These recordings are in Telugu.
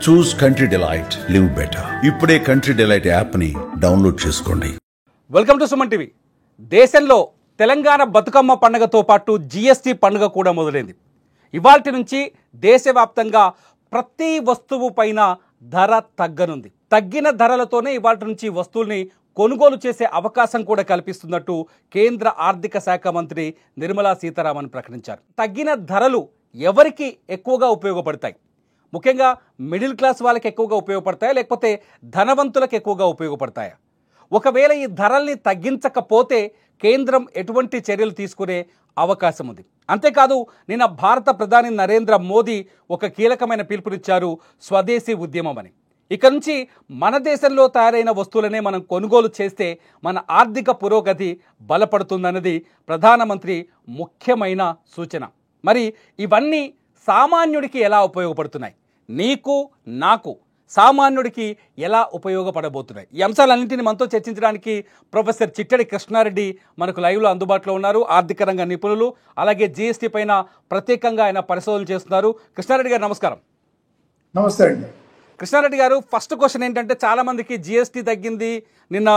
చూస్ కంట్రీ డిలైట్, లివ్ బెటర్. ఇప్పుడే కంట్రీ డిలైట్ యాప్ని డౌన్లోడ్ చేసుకోండి. Welcome to Suman TV. దేశంలో తెలంగాణ బతుకమ్మ పండుగతో పాటు జీఎస్టీ పండుగ కూడా మొదలైంది. ఇవాల్టి నుంచి దేశవ్యాప్తంగా ప్రతి వస్తువు పైన ధర తగ్గనుంది. తగ్గిన ధరలతోనే ఇవాల్టి నుంచి వస్తువుల్ని కొనుగోలు చేసే అవకాశం కూడా కల్పిస్తున్నట్టు కేంద్ర ఆర్థిక శాఖ మంత్రి నిర్మలా సీతారామన్ ప్రకటించారు. తగ్గిన ధరలు ఎవరికి ఎక్కువగా ఉపయోగపడతాయి? ముఖ్యంగా మిడిల్ క్లాస్ వాళ్ళకి ఎక్కువగా ఉపయోగపడతాయా, లేకపోతే ధనవంతులకు ఎక్కువగా ఉపయోగపడతాయా? ఒకవేళ ఈ ధరల్ని తగ్గించకపోతే కేంద్రం ఎటువంటి చర్యలు తీసుకునే అవకాశం ఉంది? అంతేకాదు, నిన్న భారత ప్రధాని నరేంద్ర మోదీ ఒక కీలకమైన పిలుపునిచ్చారు, స్వదేశీ ఉద్యమం అని. ఇక నుంచి మన దేశంలో తయారైన వస్తువులనే మనం కొనుగోలు చేస్తే మన ఆర్థిక పురోగతి బలపడుతుందన్నది ప్రధానమంత్రి ముఖ్యమైన సూచన. మరి ఇవన్నీ సామాన్యుడికి ఎలా ఉపయోగపడుతున్నాయి? నీకు నాకు సామాన్యుడికి ఎలా ఉపయోగపడబోతున్నాయి? ఈ అంశాలన్నింటినీ మనతో చర్చించడానికి ప్రొఫెసర్ చిట్టడి కృష్ణారెడ్డి మనకు లైవ్లో అందుబాటులో ఉన్నారు. ఆర్థిక రంగ నిపుణులు, అలాగే జీఎస్టీ పైన ప్రత్యేకంగా ఆయన పరిశోధన చేస్తున్నారు. కృష్ణారెడ్డి గారు నమస్కారం. నమస్తే అండి. కృష్ణారెడ్డి గారు, ఫస్ట్ క్వశ్చన్ ఏంటంటే, చాలామందికి జీఎస్టీ తగ్గింది, నిన్న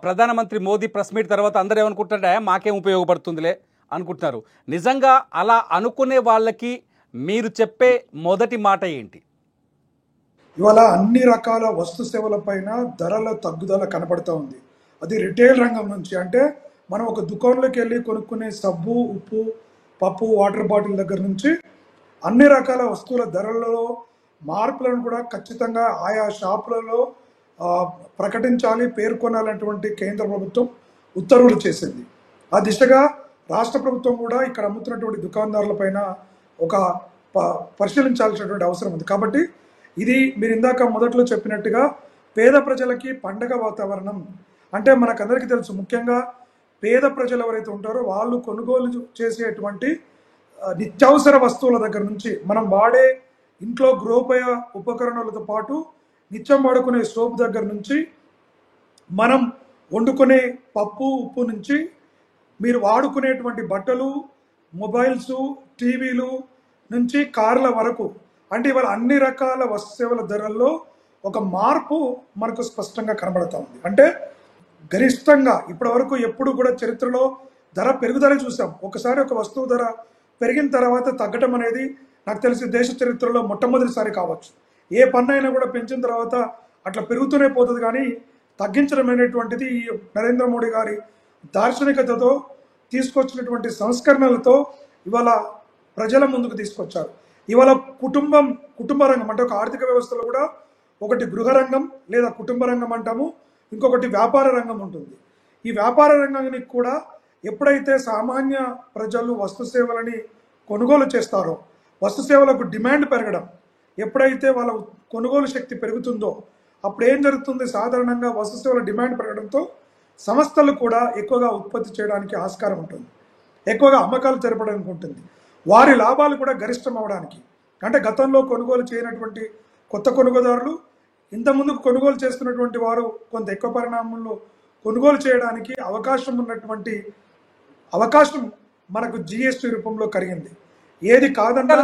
ప్రధానమంత్రి మోదీ ప్రెస్ మీట్ తర్వాత అందరూ ఏమనుకుంటారంటే మాకేం ఉపయోగపడుతుందిలే అనుకుంటున్నారు. నిజంగా అలా అనుకునే వాళ్ళకి మీరు చెప్పే మొదటి మాట ఏంటి? ఇవాళ అన్ని రకాల వస్తు సేవల పైన ధరల తగ్గుదల కనపడుతూ ఉంది. అది రిటైల్ రంగం నుంచి, అంటే మనం ఒక దుకాణంలోకి వెళ్ళి కొనుక్కునే సబ్బు, ఉప్పు, పప్పు, వాటర్ బాటిల్ దగ్గర నుంచి అన్ని రకాల వస్తువుల ధరలలో మార్పులను కూడా ఖచ్చితంగా ఆయా షాపులలో ప్రకటించాలి, పేర్కొనాలన్నటువంటి కేంద్ర ప్రభుత్వం ఉత్తర్వులు చేసింది. ఆ దిశగా రాష్ట్ర ప్రభుత్వం కూడా ఇక్కడ అమ్ముతున్నటువంటి దుకాణదారుల పైన ఒక పరిశీలించాల్సినటువంటి అవసరం ఉంది. కాబట్టి ఇది మీరు ఇందాక మొదట్లో చెప్పినట్టుగా పేద ప్రజలకి పండగ వాతావరణం. అంటే మనకందరికీ తెలుసు, ముఖ్యంగా పేద ప్రజలు ఎవరైతే ఉంటారో వాళ్ళు కొనుగోలు చేసేటువంటి నిత్యావసర వస్తువుల దగ్గర నుంచి, మనం వాడే ఇంట్లో గృహోపయ ఉపకరణాలతో పాటు నిత్యం వాడుకునే సోప్ దగ్గర నుంచి, మనం వండుకునే పప్పు ఉప్పు నుంచి, మీరు వాడుకునేటువంటి బట్టలు, మొబైల్స్, టీవీలు నుంచి కార్ల వరకు, అంటే ఇవాళ అన్ని రకాల వస్తు సేవల ధరల్లో ఒక మార్పు మనకు స్పష్టంగా కనబడుతూ ఉంది. అంటే గరిష్టంగా ఇప్పటి వరకు ఎప్పుడు కూడా చరిత్రలో ధర పెరుగుదల చూసాం. ఒకసారి ఒక వస్తువు ధర పెరిగిన తర్వాత తగ్గటం అనేది నాకు తెలిసి దేశ చరిత్రలో మొట్టమొదటిసారి కావచ్చు. ఏ పన్నైనా కూడా పెంచిన తర్వాత అట్లా పెరుగుతూనే పోతుంది, కానీ తగ్గించడం అనేటువంటిది నరేంద్ర మోడీ గారి దార్శనికతతో తీసుకొచ్చినటువంటి సంస్కరణలతో ఇవాళ ప్రజల ముందుకు తీసుకొచ్చారు. ఇవాళ కుటుంబ రంగం అంటే ఒక ఆర్థిక వ్యవస్థలో కూడా ఒకటి గృహ రంగం లేదా కుటుంబ రంగం అంటాము, ఇంకొకటి వ్యాపార రంగం ఉంటుంది. ఈ వ్యాపార రంగానికి కూడా ఎప్పుడైతే సామాన్య ప్రజలు వస్తు సేవలని కొనుగోలు చేస్తారో, వస్తు సేవలకు డిమాండ్ పెరగడం, ఎప్పుడైతే వాళ్ళ కొనుగోలు శక్తి పెరుగుతుందో అప్పుడు ఏం జరుగుతుంది? సాధారణంగా వస్తు సేవల డిమాండ్ పెరగడంతో సంస్థలు కూడా ఎక్కువగా ఉత్పత్తి చేయడానికి ఆస్కారం ఉంటుంది, ఎక్కువగా అమ్మకాలు జరపడానికి ఉంటుంది, వారి లాభాలు కూడా గరిష్టం అవడానికి. అంటే గతంలో కొనుగోలు చేయనటువంటి కొత్త కొనుగోదారులు ఇంతకుముందు కొనుగోలు చేస్తున్నటువంటి వారు కొంత ఎక్కువ పరిణామంలో కొనుగోలు చేయడానికి అవకాశం మనకు జిఎస్టీ రూపంలో కలిగింది. ఏది కాదన్నా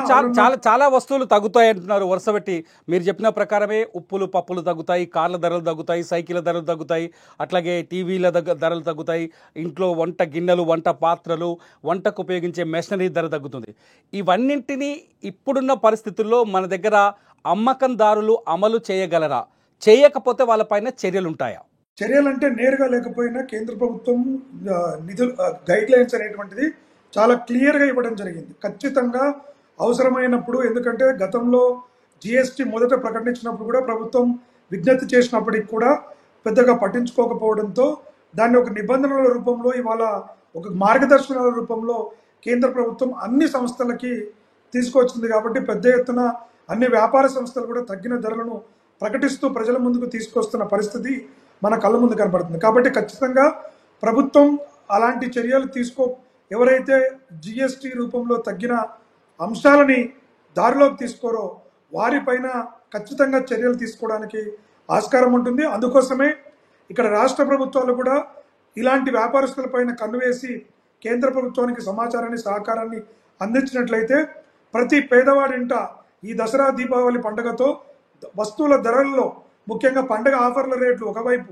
చాలా వస్తువులు తగ్గుతాయి అంటున్నారు వరుస పెట్టి. మీరు చెప్పిన ప్రకారమే ఉప్పులు పప్పులు తగ్గుతాయి, కార్ల ధరలు తగ్గుతాయి, సైకిళ్ళ ధరలు తగ్గుతాయి, అట్లాగే టీవీల ధరలు తగ్గుతాయి, ఇంట్లో వంట గిన్నెలు, వంట పాత్రలు, వంటకు ఉపయోగించే మెషినరీ ధర తగ్గుతుంది. ఇవన్నింటినీ ఇప్పుడున్న పరిస్థితుల్లో మన దగ్గర అమ్మకందారులు అమలు చేయగలరా? చేయకపోతే వాళ్ళపైన చర్యలు ఉంటాయా? చర్యలు అంటే నేరుగా లేకపోయినా కేంద్ర ప్రభుత్వం నిధులు గైడ్ లైన్స్ అనేటువంటిది చాలా క్లియర్గా ఇవ్వడం జరిగింది. ఖచ్చితంగా అవసరమైనప్పుడు, ఎందుకంటే గతంలో జిఎస్టీ మొదట ప్రకటించినప్పుడు కూడా ప్రభుత్వం విజ్ఞప్తి చేసినప్పటికి కూడా పెద్దగా పట్టించుకోకపోవడంతో దాన్ని ఒక నిబంధనల రూపంలో, ఇవాళ ఒక మార్గదర్శనాల రూపంలో కేంద్ర ప్రభుత్వం అన్ని సంస్థలకి తీసుకొచ్చింది. కాబట్టి పెద్ద ఎత్తున అన్ని వ్యాపార సంస్థలు కూడా తగ్గిన ధరలను ప్రకటిస్తూ ప్రజల ముందుకు తీసుకొస్తున్న పరిస్థితి మన కళ్ళ ముందు కనబడుతుంది. కాబట్టి ఖచ్చితంగా ప్రభుత్వం అలాంటి చర్యలు ఎవరైతే జిఎస్టీ రూపంలో తగ్గిన అంశాలని దారిలోకి తీసుకోరో వారిపైన ఖచ్చితంగా చర్యలు తీసుకోవడానికి ఆస్కారం ఉంటుంది. అందుకోసమే ఇక్కడ రాష్ట్ర ప్రభుత్వాలు కూడా ఇలాంటి వ్యాపారస్తులపైన కన్నువేసి కేంద్ర ప్రభుత్వానికి సమాచారాన్ని, సహకారాన్ని అందించినట్లయితే ప్రతి పేదవాడింట ఈ దసరా దీపావళి పండుగతో వస్తువుల ధరల్లో ముఖ్యంగా పండగ ఆఫర్ల రేట్లు ఒకవైపు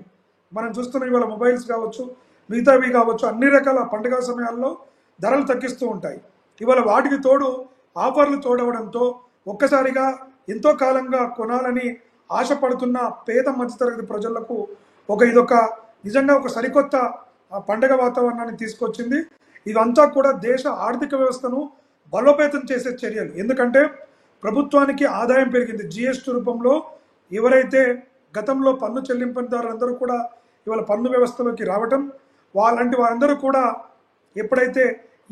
మనం చూస్తున్నాం. ఇవాళ మొబైల్స్ కావచ్చు, మిగతావి కావచ్చు, అన్ని రకాల పండుగ సమయాల్లో ధరలు తగ్గిస్తూ ఉంటాయి. ఇవాళ వాటికి తోడు ఆఫర్లు తోడవడంతో ఒక్కసారిగా ఎంతో కాలంగా కొనాలని ఆశపడుతున్న పేద మధ్యతరగతి ప్రజలకు ఇదొక నిజంగా ఒక సరికొత్త పండగ వాతావరణాన్ని తీసుకొచ్చింది. ఇదంతా కూడా దేశ ఆర్థిక వ్యవస్థను బలోపేతం చేసే చర్యలు. ఎందుకంటే ప్రభుత్వానికి ఆదాయం పెరిగింది జిఎస్టీ రూపంలో. ఎవరైతే గతంలో పన్ను చెల్లింపుదారులందరూ కూడా ఇవాళ పన్ను వ్యవస్థలోకి రావటం, వాళ్ళంటి వారందరూ కూడా ఎప్పుడైతే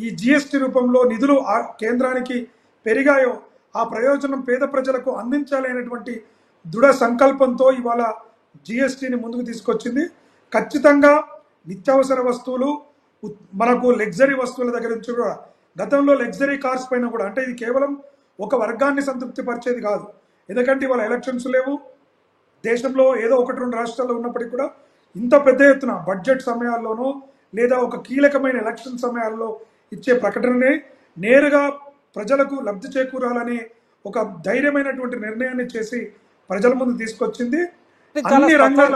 ఈ జిఎస్టీ రూపంలో నిధులు కేంద్రానికి పెరిగాయో ఆ ప్రయోజనం పేద ప్రజలకు అందించాలి అనేటువంటి దృఢ సంకల్పంతో ఇవాళ జిఎస్టీని ముందుకు తీసుకొచ్చింది. ఖచ్చితంగా నిత్యావసర వస్తువులు, మనకు లగ్జరీ వస్తువుల దగ్గర నుంచి కూడా, గతంలో లగ్జరీ కార్స్ పైన కూడా, అంటే ఇది కేవలం ఒక వర్గాన్ని సంతృప్తి పరిచేది కాదు. ఎందుకంటే ఇవాళ ఎలక్షన్స్ లేవు, దేశంలో ఏదో 1-2 రాష్ట్రాల్లో ఉన్నప్పటికీ కూడా ఇంత పెద్ద ఎత్తున బడ్జెట్ సమయాల్లోనూ లేదా ఒక కీలకమైన ఎలక్షన్ సమయాల్లో ఇచ్చే ప్రకటననే నేరుగా ప్రజలకు లబ్ధి చేకూరాలనే ఒక ధైర్యమైనటువంటి నిర్ణయాన్ని చేసి ప్రజల ముందు తీసుకొచ్చింది. అన్ని రంగాల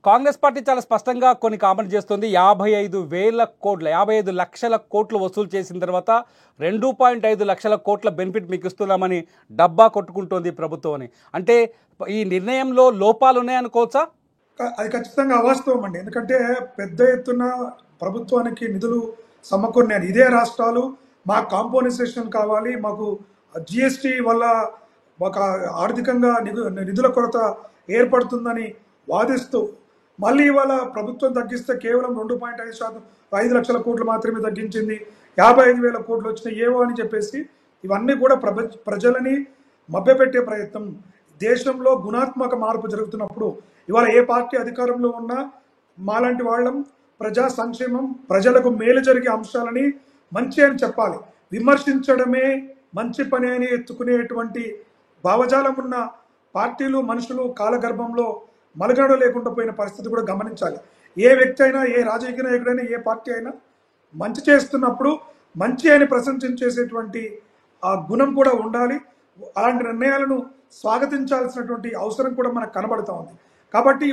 కాంగ్రెస్ పార్టీ చాలా స్పష్టంగా కొన్ని కామెంట్ చేస్తుంది. 55 లక్షల కోట్లు వసూలు చేసిన తర్వాత 2.5 లక్షల కోట్ల బెనిఫిట్ మీకు ఇస్తున్నామని డబ్బా కొట్టుకుంటోంది ప్రభుత్వం అని. అంటే ఈ నిర్ణయంలో లోపాలు ఉన్నాయనుకోవచ్చా? అది ఖచ్చితంగా అవాస్తవం అండి. ఎందుకంటే పెద్ద ఎత్తున ప్రభుత్వానికి నిధులు సమకూర్చారు ఇదే రాష్ట్రాలు. మాకు కాంపోనైజేషన్ కావాలి, మాకు జిఎస్టీ వల్ల ఒక ఆర్థికంగా నిధుల కొరత ఏర్పడుతుందని వాదిస్తూ మళ్ళీ ఇవాళ ప్రభుత్వం తగ్గిస్తే కేవలం 2.5%, 5 లక్షల కోట్లు మాత్రమే తగ్గించింది, 55,000 కోట్లు వచ్చినాయి ఏవో అని చెప్పేసి ఇవన్నీ కూడా ప్రజలని మభ్యపెట్టే ప్రయత్నం. దేశంలో గుణాత్మక మార్పు జరుగుతున్నప్పుడు ఇవాళ ఏ పార్టీ అధికారంలో ఉన్నా మాలాంటి వాళ్ళం ప్రజా సంక్షేమం, ప్రజలకు మేలు జరిగే అంశాలని మంచి అని చెప్పాలి. విమర్శించడమే మంచి పని అని ఎత్తుకునేటువంటి భావజాలం ఉన్న పార్టీలు, మనుషులు కాలగర్భంలో మలగడ లేకుండా పోయిన పరిస్థితి కూడా గమనించాలి. ఏ వ్యక్తి అయినా, ఏ రాజకీయ నాయకుడైనా, ఏ పార్టీ అయినా మంచి చేస్తున్నప్పుడు మంచి అని ప్రశంసించేసేటువంటి ఆ గుణం కూడా ఉండాలి. అలాంటి నిర్ణయాలను స్వాగతించాల్సినటువంటి అవసరం కూడా మనకు కనబడుతూ ఉంది. కాబట్టి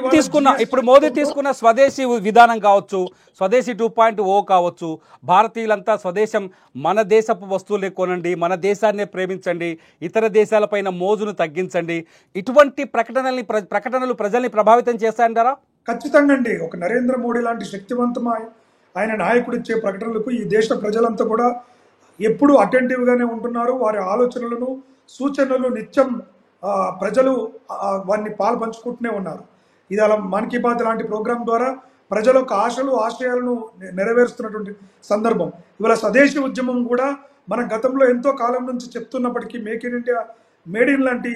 ఇప్పుడు మోదీ తీసుకున్న స్వదేశీ విధానం కావచ్చు, స్వదేశీ 2.0 కావచ్చు, భారతీయులంతా స్వదేశం మన దేశపు వస్తువులే కొనండి, మన దేశాన్నే ప్రేమించండి, ఇతర దేశాలపైన మోజును తగ్గించండి, ఇటువంటి ప్రకటనలు ప్రజల్ని ప్రభావితం చేస్తాయంటారా? ఖచ్చితంగా అండి. ఒక నరేంద్ర మోడీ లాంటి శక్తివంతమైన ఆయన నాయకుడు ఇచ్చే ప్రకటనలకు ఈ దేశ ప్రజలంతా కూడా ఎప్పుడు అటెంటివ్గానే ఉంటున్నారు. వారి ఆలోచనలను, సూచనలు నిత్యం ప్రజలు వారిని పంచుకుంటూనే ఉన్నారు. ఇది అలా మన్ కీ బాత్ లాంటి ప్రోగ్రాం ద్వారా ప్రజల యొక్క ఆశలు, ఆశయాలను నెరవేరుస్తున్నటువంటి సందర్భం. ఇవాళ స్వదేశీ ఉద్యమం కూడా మన గతంలో ఎంతో కాలం నుంచి చెప్తున్నప్పటికీ make in India, made in లాంటి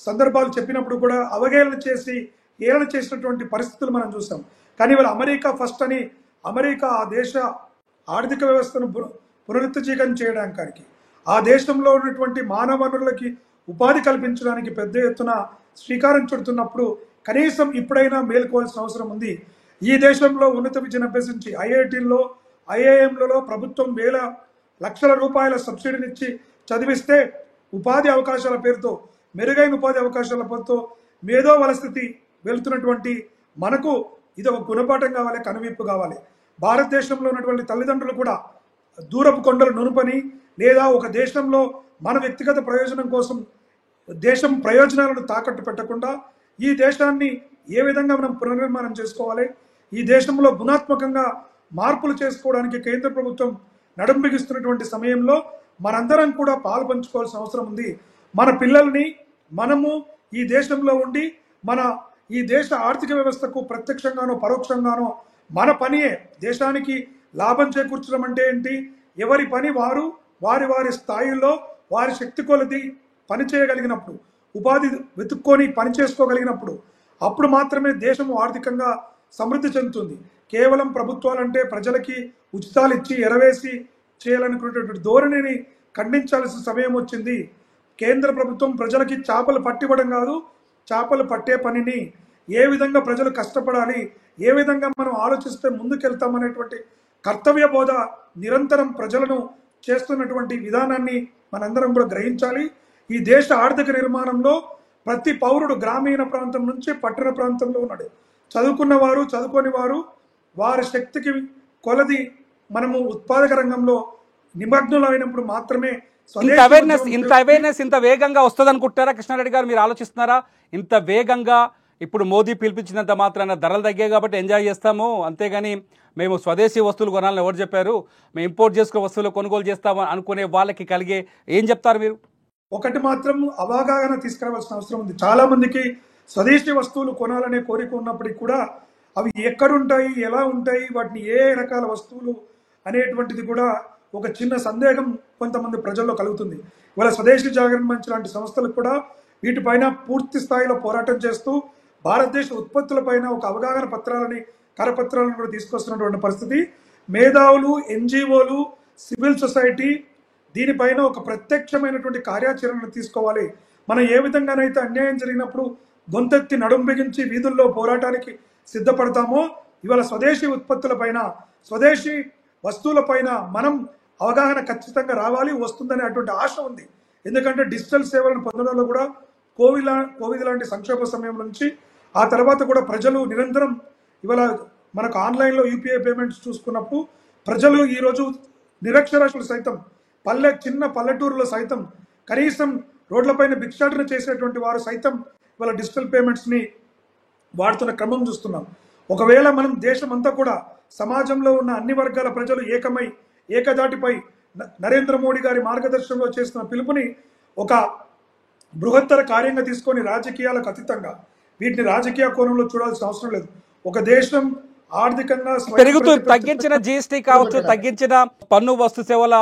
సందర్భాలు చెప్పినప్పుడు కూడా అవహేళన చేసి ఏలన చేసినటువంటి పరిస్థితులు మనం చూసాం. కానీ ఇవాళ అమెరికా ఫస్ట్ అని అమెరికా ఆ దేశ ఆర్థిక వ్యవస్థను పునరుద్ధీకరణ చేయడానికి, ఆ దేశంలో ఉన్నటువంటి మానవ వనరులకి ఉపాధి కల్పించడానికి పెద్ద ఎత్తున శ్రీకారం చుడుతున్నప్పుడు కనీసం ఇప్పుడైనా మేల్కోవాల్సిన అవసరం ఉంది. ఈ దేశంలో ఉన్నత విద్యను అభ్యసించి ఐఐటీల్లో, ఐఐఎంలలో ప్రభుత్వం వేల లక్షల రూపాయల సబ్సిడీనిచ్చి చదివిస్తే ఉపాధి అవకాశాల పేరుతో, మెరుగైన ఉపాధి అవకాశాల పేరుతో మేధో వలస్థితి వెళ్తున్నటువంటి మనకు ఇది ఒక గుణపాఠం కావాలి, కనువిప్పు కావాలి. భారతదేశంలో ఉన్నటువంటి తల్లిదండ్రులు కూడా దూరపు కొండలు నునుపని, లేదా ఒక దేశంలో మన వ్యక్తిగత ప్రయోజనం కోసం దేశం ప్రయోజనాలను తాకట్టు పెట్టకుండా ఈ దేశాన్ని ఏ విధంగా మనం పునర్నిర్మాణం చేసుకోవాలి, ఈ దేశంలో గుణాత్మకంగా మార్పులు చేసుకోవడానికి కేంద్ర ప్రభుత్వం నడుంబిగిస్తున్నటువంటి సమయంలో మనందరం కూడా పాలు పంచుకోవాల్సిన అవసరం ఉంది. మన పిల్లల్ని మనము ఈ దేశంలో ఉండి ఈ దేశ ఆర్థిక వ్యవస్థకు ప్రత్యక్షంగానో పరోక్షంగానో మన పనియే దేశానికి లాభం చేకూర్చడం అంటే ఏంటి, ఎవరి పని వారు వారి వారి స్థాయిలో వారి శక్తి కొలది పని చేయగలిగినప్పుడు, ఉపాధి వెతుక్కొని పని చేసుకోగలిగినప్పుడు అప్పుడు మాత్రమే దేశము ఆర్థికంగా సమృద్ధి చెందుతుంది. కేవలం ప్రభుత్వాలంటే ప్రజలకి ఉచితాలు ఇచ్చి ఎరవేసి చేయాలనుకునేటువంటి ధోరణిని ఖండించాల్సిన సమయం వచ్చింది. కేంద్ర ప్రభుత్వం ప్రజలకి చేపలు పట్టివ్వడం కాదు, చేపలు పట్టే పనిని ఏ విధంగా ప్రజలు కష్టపడాలి, ఏ విధంగా మనం ఆలోచిస్తే ముందుకెళ్తామనేటువంటి కర్తవ్య బోధ నిరంతరం ప్రజలను చేస్తున్నటువంటి విధానాన్ని మనందరం కూడా గ్రహించాలి. ఈ దేశ ఆర్థిక నిర్మాణంలో ప్రతి పౌరుడు గ్రామీణ ప్రాంతం నుంచి పట్టణ ప్రాంతంలో ఉన్నాడు. చదువుకున్న వారు, చదువుకోని వారు, వారి శక్తికి కొలది మనము ఉత్పాదక రంగంలో నిమగ్నులైనప్పుడు మాత్రమే ఇంత అవేర్నెస్ ఇంత వేగంగా వస్తుంది అనుకుంటారా కృష్ణారెడ్డి గారు? మీరు ఆలోచిస్తున్నారా? ఇంత వేగంగా ఇప్పుడు మోదీ పిలిపించినంత మాత్రాన ధరలు తగ్గాయి కాబట్టి ఎంజాయ్ చేస్తాము, అంతేగాని మేము స్వదేశీ వస్తువులు కొనాలని ఎవరు చెప్పారు, మేము ఇంపోర్ట్ చేసుకునే వస్తువులు కొనుగోలు చేస్తాము అనుకునే వాళ్ళకి కలిగే ఏం చెప్తారు మీరు? ఒకటి మాత్రం అవగాహన తీసుకురావాల్సిన అవసరం ఉంది. చాలా మందికి స్వదేశీ వస్తువులు కొనాలనే కోరిక ఉన్నప్పటికీ కూడా అవి ఎక్కడుంటాయి, ఎలా ఉంటాయి, వాటిని ఏ రకాల వస్తువులు అనేటువంటిది కూడా ఒక చిన్న సందేహం కొంతమంది ప్రజల్లో కలుగుతుంది. ఇవాళ స్వదేశీ జాగరణ మంచ్ లాంటి సంస్థలకు కూడా వీటిపైన పూర్తి స్థాయిలో పోరాటం చేస్తూ భారతదేశ ఉత్పత్తులపైన ఒక అవగాహన పత్రాలని, కరపత్రాలను కూడా తీసుకొస్తున్నటువంటి పరిస్థితి. మేధావులు, ఎన్జిఓలు, సివిల్ సొసైటీ దీనిపైన ఒక ప్రత్యక్షమైనటువంటి కార్యాచరణను తీసుకోవాలి. మనం ఏ విధంగానైతే అన్యాయం జరిగినప్పుడు గొంతెత్తి నడుం బిగించి వీధుల్లో పోరాటానికి సిద్ధపడతామో, ఇవాళ స్వదేశీ ఉత్పత్తులపైన, స్వదేశీ వస్తువులపైన మనం అవగాహన ఖచ్చితంగా రావాలి, వస్తుందనే అటువంటి ఆశ ఉంది. ఎందుకంటే డిజిటల్ సేవలను పొందడంలో కూడా కోవిడ్ లాంటి సంక్షోభ సమయం నుంచి ఆ తర్వాత కూడా ప్రజలు నిరంతరం ఇవాళ మనకు ఆన్లైన్లో యూపీఐ పేమెంట్స్ చూసుకున్నప్పుడు ప్రజలు ఈరోజు నిరక్షరాస్యులు సైతం చిన్న పల్లెటూరులో సైతం కనీసం రోడ్లపైన భిక్షాటన చేసేటువంటి వారు సైతం ఇవాళ డిజిటల్ పేమెంట్స్ని వాడుతున్న క్రమం చూస్తున్నాం. ఒకవేళ మనం దేశం అంతా కూడా సమాజంలో ఉన్న అన్ని వర్గాల ప్రజలు ఏకమై ఏకదాటిపై నరేంద్ర మోడీ గారి మార్గదర్శనంలో చేస్తున్న పిలుపుని ఒక బృహత్తర కార్యంగా తీసుకొని రాజకీయాలకు అతీతంగా వీటిని రాజకీయ కోణంలో చూడాల్సిన అవసరం లేదు. ఒక దేశం ఆర్థికంగా తగ్గించిన జిఎస్టీ కావచ్చు, తగ్గించిన పన్ను వస్తు సేవల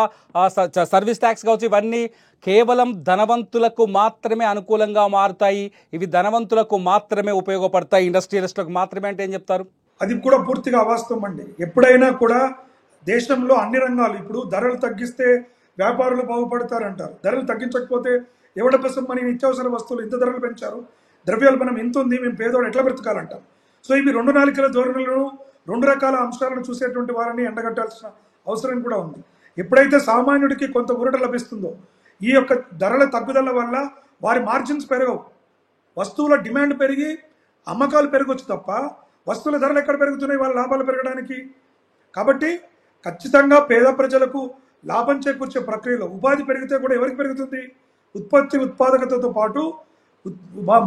సర్వీస్ ట్యాక్స్ కావచ్చు, ఇవన్నీ కేవలం ధనవంతులకు మాత్రమే అనుకూలంగా మారుతాయి, ఇవి ధనవంతులకు మాత్రమే ఉపయోగపడతాయి, ఇండస్ట్రియలిస్టులకు మాత్రమే అంటే ఏం చెప్తారు? అది కూడా పూర్తిగా అవాస్తవం అండి. ఎప్పుడైనా కూడా దేశంలో అన్ని రంగాలు ఇప్పుడు ధరలు తగ్గిస్తే వ్యాపారులు బాగుపడతారంటారు, ధరలు తగ్గించకపోతే ఎవడ కోసం మన నిత్యావసర వస్తువులు ఇంత ధరలు పెంచారు, ద్రవ్యోల్బణం ఎంత ఉంది, మేము పేదోడు ఎట్లా బ్రతకాలంటాం. సో ఇవి రెండు నాలుకల ధోరణులను, రెండు రకాల అంశాలను చూసేటువంటి వారిని ఎండగట్టాల్సిన అవసరం కూడా ఉంది. ఎప్పుడైతే సామాన్యుడికి కొంత ఊరట లభిస్తుందో, ఈ యొక్క ధరల తగ్గుదల వల్ల వారి మార్జిన్స్ పెరగవు, వస్తువుల డిమాండ్ పెరిగి అమ్మకాలు పెరగవచ్చు తప్ప వస్తువుల ధరలు ఎక్కడ పెరుగుతున్నాయి వాళ్ళ లాభాలు పెరగడానికి. కాబట్టి ఖచ్చితంగా పేద ప్రజలకు లాభం చేకూర్చే ప్రక్రియలో ఉపాధి పెరిగితే కూడా ఎవరికి పెరుగుతుంది? ఉత్పాదకతతో పాటు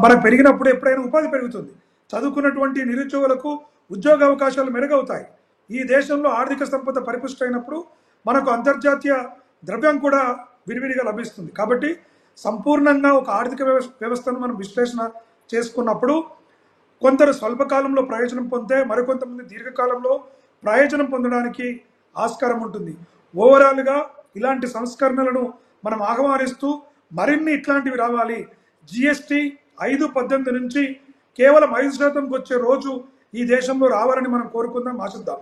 మనకు పెరిగినప్పుడు ఎప్పుడైనా ఉపాధి పెరుగుతుంది, చదువుకున్నటువంటి నిరుద్యోగులకు ఉద్యోగ అవకాశాలు మెరుగవుతాయి. ఈ దేశంలో ఆర్థిక సంపద పరిపుష్టి అయినప్పుడు మనకు అంతర్జాతీయ ద్రవ్యం కూడా విరివిరిగా లభిస్తుంది. కాబట్టి సంపూర్ణంగా ఒక ఆర్థిక వ్యవస్థను మనం విశ్లేషణ చేసుకున్నప్పుడు కొందరు స్వల్పకాలంలో ప్రయోజనం పొందితే మరికొంతమంది దీర్ఘకాలంలో ప్రయోజనం పొందడానికి ఆస్కారం ఉంటుంది. ఓవరాల్గా ఇలాంటి సంస్కరణలను మనం ఆహ్వానిస్తూ మరిన్ని ఇట్లాంటివి రావాలి. జిఎస్టీ 5-18 నుంచి కేవలం 5% వచ్చే రోజు ఈ దేశంలో రావాలని మనం కోరుకుందాం, ఆశిద్దాం.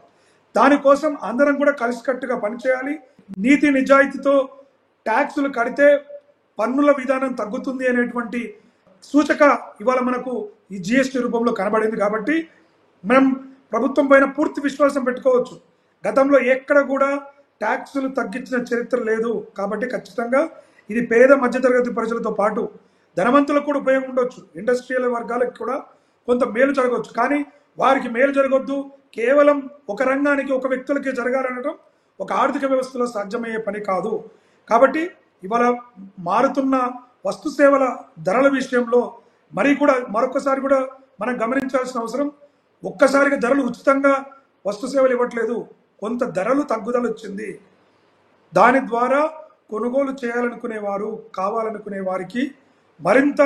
దానికోసం అందరం కూడా కలిసికట్టుగా పనిచేయాలి. నీతి నిజాయితీతో ట్యాక్సులు కడితే పన్నుల విధానం తగ్గుతుంది అనేటువంటి సూచక ఇవాళ మనకు ఈ జిఎస్టీ రూపంలో కనబడింది. కాబట్టి మనం ప్రభుత్వం పైన పూర్తి విశ్వాసం పెట్టుకోవచ్చు. గతంలో ఎక్కడ కూడా ట్యాక్సులు తగ్గించిన చరిత్ర లేదు. కాబట్టి ఖచ్చితంగా ఇది పేద మధ్యతరగతి ప్రజలతో పాటు ధనవంతులకు కూడా ఉపయోగం ఉండొచ్చు, ఇండస్ట్రియల్ వర్గాలకు కూడా కొంత మేలు జరగవచ్చు. కానీ వారికి మేలు జరగొద్దు, కేవలం ఒక రంగానికి ఒక వ్యక్తులకే జరగాలనడం ఒక ఆర్థిక వ్యవస్థలో సాధ్యమయ్యే పని కాదు. కాబట్టి ఇవాళ మారుతున్న వస్తు సేవల ధరల విషయంలో మరొకసారి కూడా మనం గమనించాల్సిన అవసరం, ఒక్కసారిగా ధరలు ఉచితంగా వస్తు సేవలు ఇవ్వట్లేదు, కొంత ధరలు తగ్గుదల వచ్చింది. దాని ద్వారా కొనుగోలు చేయాలనుకునేవారు, కావాలనుకునే వారికి మరింత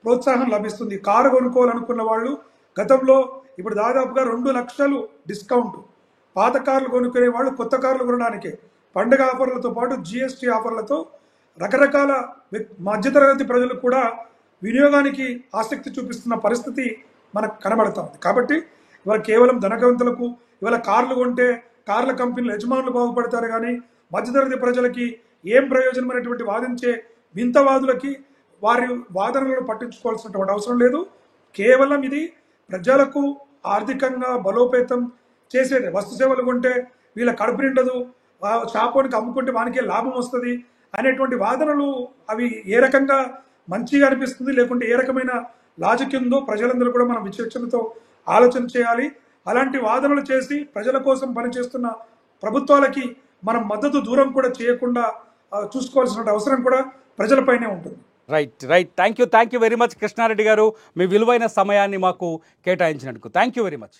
ప్రోత్సాహం లభిస్తుంది. కారు కొనుక్కోవాలనుకున్న వాళ్ళు గతంలో ఇప్పుడు దాదాపుగా 2 లక్షలు డిస్కౌంట్, పాత కార్లు కొనుక్కునే వాళ్ళు కొత్త కార్లు కొనడానికి పండుగ ఆఫర్లతో పాటు జిఎస్టీ ఆఫర్లతో రకరకాల మధ్యతరగతి ప్రజలు కూడా వినియోగానికి ఆసక్తి చూపిస్తున్న పరిస్థితి మనకు కనబడుతుంది. కాబట్టి ఇవాళ కేవలం ధనవంతులకు ఇవాళ కార్లు కొంటే కార్ల కంపెనీల యజమానులు బాగుపడతారు, కానీ మధ్యతరగతి ప్రజలకి ఏం ప్రయోజనం అనేటువంటి వాదించే వింతవాదులకి వారి వాదనలను పట్టించుకోవాల్సినటువంటి అవసరం లేదు. కేవలం ఇది ప్రజలకు ఆర్థికంగా బలోపేతం చేసేది. వస్తు సేవలు కొంటే వీళ్ళ కడుపు నిండదు, షాపోనికి అమ్ముకుంటే వానికే లాభం వస్తుంది అనేటువంటి వాదనలు అవి ఏ రకంగా మంచిగా అనిపిస్తుంది, లేకుంటే ఏ రకమైన లాజిక్ ఉందో ప్రజలందరూ కూడా మనం విచక్షణతో ఆలోచన చేయాలి. అలాంటి వాదనలు చేసి ప్రజల కోసం పనిచేస్తున్న ప్రభుత్వాలకి మనం మద్దతు దూరం కూడా చేయకుండా చూసుకోవాల్సిన అవసరం కూడా ప్రజలపైనే ఉంటుంది. Right. Thank you very much Krishna Reddy గారు, మీ విలువైన సమయాన్ని మాకు కేటాయించినందుకు థ్యాంక్ యూ వెరీ మచ్.